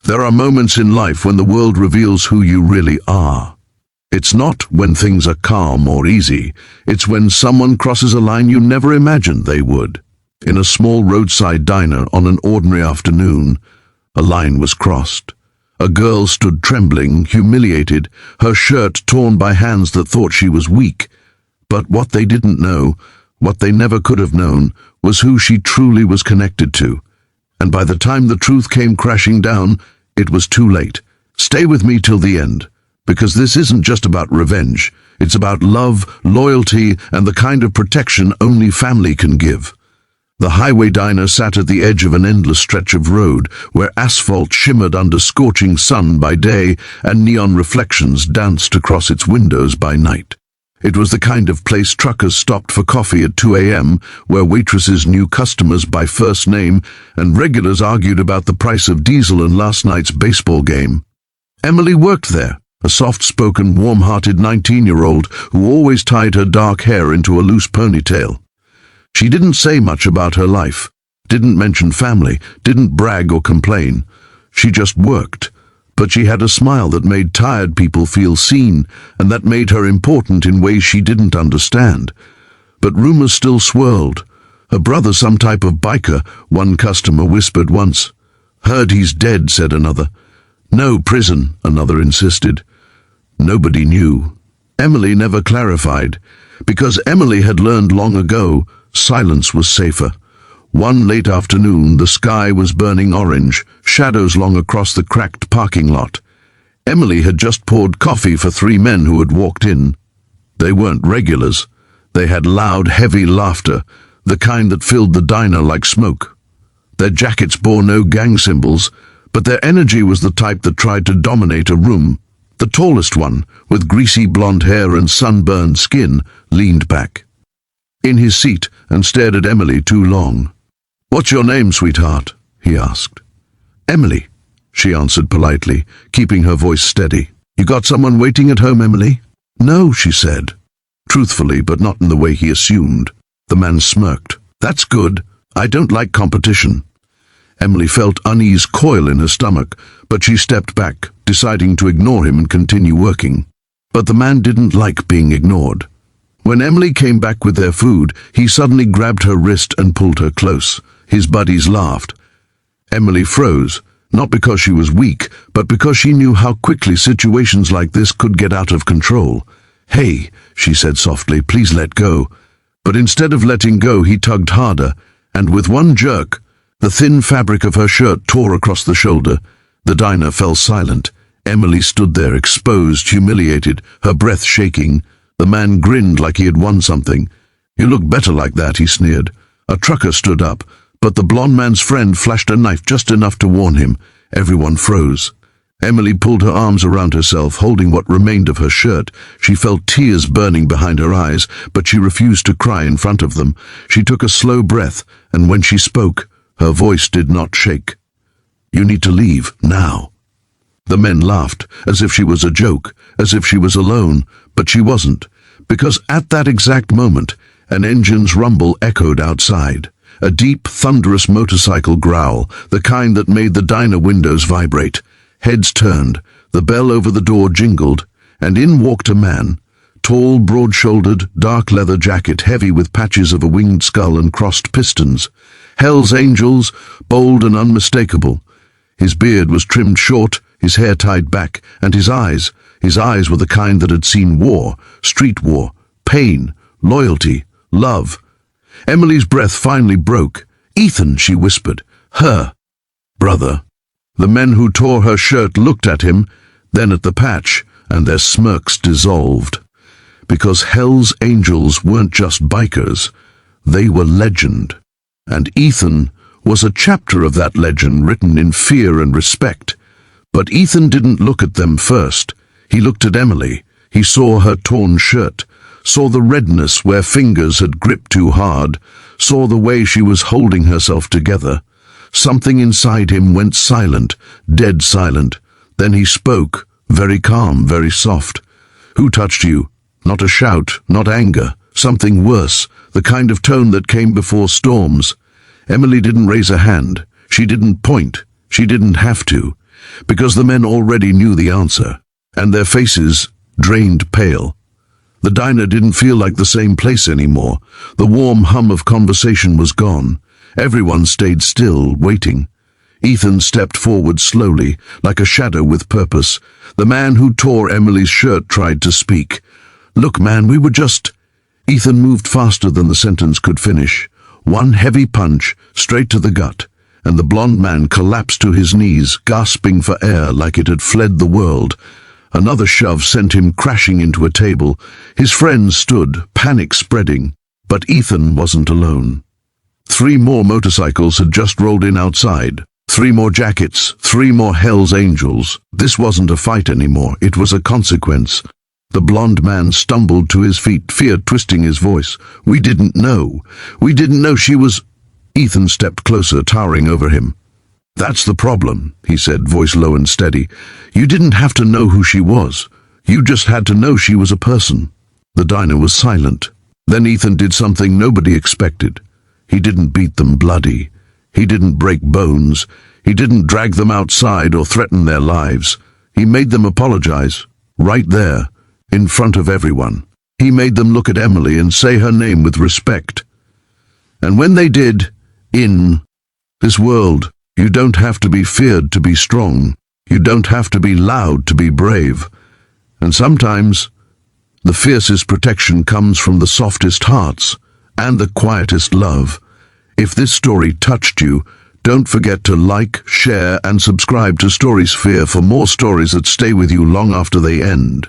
There are moments in life when the world reveals who you really are. It's not when things are calm or easy. It's when someone crosses a line you never imagined they would. In a small roadside diner on an ordinary afternoon, a line was crossed. A girl stood trembling, humiliated, her shirt torn by hands that thought she was weak. But what they didn't know, what they never could have known, was who she truly was connected to. And by the time the truth came crashing down, it was too late. Stay with me till the end, because this isn't just about revenge. It's about love, loyalty, and the kind of protection only family can give. The highway diner sat at the edge of an endless stretch of road, where asphalt shimmered under scorching sun by day and neon reflections danced across its windows by night. It was the kind of place truckers stopped for coffee at 2 a.m., where waitresses knew customers by first name and regulars argued about the price of diesel and last night's baseball game. Emily worked there, a soft-spoken, warm-hearted 19-year-old who always tied her dark hair into a loose ponytail. She didn't say much about her life, didn't mention family, didn't brag or complain. She just worked. But she had a smile that made tired people feel seen, and that made her important in ways she didn't understand. But rumors still swirled. Her brother some type of biker, one customer whispered once. Heard he's dead, said another. No, prison, another insisted. Nobody knew. Emily never clarified, because Emily had learned long ago silence was safer. One late afternoon, the sky was burning orange, shadows long across the cracked parking lot. Emily had just poured coffee for 3 men who had walked in. They weren't regulars. They had loud, heavy laughter, the kind that filled the diner like smoke. Their jackets bore no gang symbols, but their energy was the type that tried to dominate a room. The tallest one, with greasy blonde hair and sunburned skin, leaned back in his seat and stared at Emily too long. What's your name, sweetheart? He asked. Emily, she answered politely, keeping her voice steady. You got someone waiting at home, Emily? No, she said, truthfully, but not in the way he assumed. The man smirked. That's good. I don't like competition. Emily felt unease coil in her stomach, but she stepped back, deciding to ignore him and continue working. But the man didn't like being ignored. When Emily came back with their food, he suddenly grabbed her wrist and pulled her close. His buddies laughed. Emily froze, not because she was weak, but because she knew how quickly situations like this could get out of control. Hey, she said softly, please let go. But instead of letting go, he tugged harder, and with one jerk, the thin fabric of her shirt tore across the shoulder. The diner fell silent. Emily stood there, exposed, humiliated, her breath shaking. The man grinned like he had won something. You look better like that, he sneered. A trucker stood up, but the blond man's friend flashed a knife just enough to warn him. Everyone froze. Emily pulled her arms around herself, holding what remained of her shirt. She felt tears burning behind her eyes, but she refused to cry in front of them. She took a slow breath, and when she spoke, her voice did not shake. You need to leave, now. The men laughed, as if she was a joke, as if she was alone, but she wasn't, because at that exact moment, an engine's rumble echoed outside. A deep, thunderous motorcycle growl, the kind that made the diner windows vibrate. Heads turned, the bell over the door jingled, and in walked a man. Tall, broad-shouldered, dark leather jacket heavy with patches of a winged skull and crossed pistons. Hell's Angels, bold and unmistakable. His beard was trimmed short, his hair tied back, and his eyes were the kind that had seen war, street war, pain, loyalty, love. Emily's breath finally broke. Ethan, she whispered. Her brother. The men who tore her shirt looked at him, then at the patch, and their smirks dissolved. Because Hell's Angels weren't just bikers, they were legend. And Ethan was a chapter of that legend written in fear and respect. But Ethan didn't look at them first. He looked at Emily. He saw her torn shirt, saw the redness where fingers had gripped too hard, saw the way she was holding herself together. Something inside him went silent, dead silent. Then he spoke, very calm, very soft. Who touched you? Not a shout, not anger. Something worse, the kind of tone that came before storms. Emily didn't raise a hand. She didn't point. She didn't have to. because the men already knew the answer, and their faces drained pale. The diner didn't feel like the same place anymore. The warm hum of conversation was gone. Everyone stayed still, waiting. Ethan stepped forward slowly, like a shadow with purpose. The man who tore Emily's shirt tried to speak. "Look, man, we were just—" Ethan moved faster than the sentence could finish. One heavy punch, straight to the gut, and the blond man collapsed to his knees, gasping for air like it had fled the world. Another shove sent him crashing into a table. His friends stood, panic spreading, but Ethan wasn't alone. 3 more motorcycles had just rolled in outside. 3 more jackets, 3 more Hell's Angels. This wasn't a fight anymore, it was a consequence. The blond man stumbled to his feet, fear twisting his voice. We didn't know she was—" Ethan stepped closer, towering over him. "That's the problem," he said, voice low and steady. "You didn't have to know who she was. You just had to know she was a person." The diner was silent. Then Ethan did something nobody expected. He didn't beat them bloody. He didn't break bones. He didn't drag them outside or threaten their lives. He made them apologize, right there, in front of everyone. He made them look at Emily and say her name with respect. And when they did, in this world, you don't have to be feared to be strong. You don't have to be loud to be brave. And sometimes, the fiercest protection comes from the softest hearts and the quietest love. If this story touched you, don't forget to like, share, and subscribe to Storysphere for more stories that stay with you long after they end.